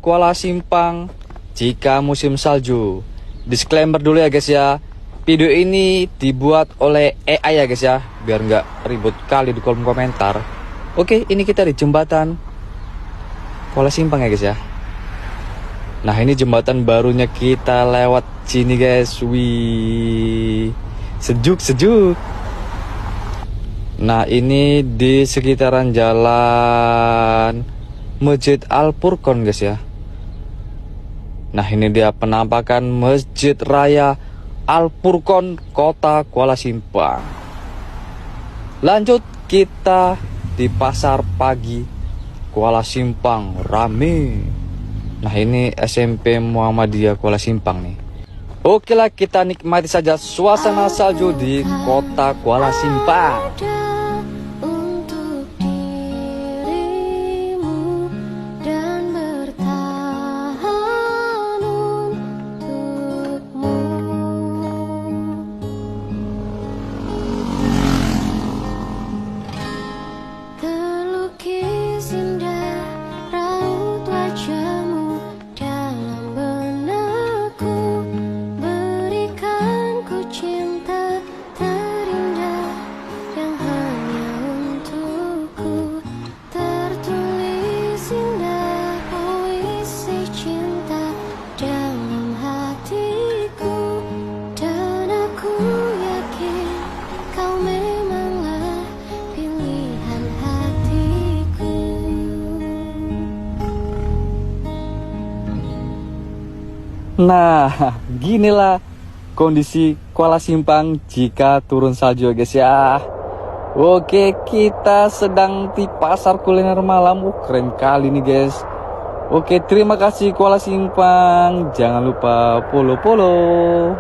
Kuala Simpang jika musim salju. Disclaimer dulu ya guys ya, video ini dibuat oleh AI ya guys ya, biar nggak ribut kali di kolom komentar. Oke, ini kita di jembatan Kuala Simpang ya guys ya. Nah, ini jembatan barunya kita lewat sini guys. Wih, sejuk. Nah, ini di sekitaran jalan Masjid Al Furqon guys ya. Nah, ini dia penampakan Masjid Raya Al Furqon Kota Kuala Simpang. Lanjut, kita di pasar pagi Kuala Simpang rame. Nah, ini SMP Muhammadiyah Kuala Simpang nih. Oke lah, kita nikmati saja suasana salju di Kota Kuala Simpang. Nah, ginilah kondisi Kuala Simpang jika turun salju guys ya. Oke, kita sedang di pasar kuliner malam. Keren kali nih guys. Oke, terima kasih Kuala Simpang. Jangan lupa follow.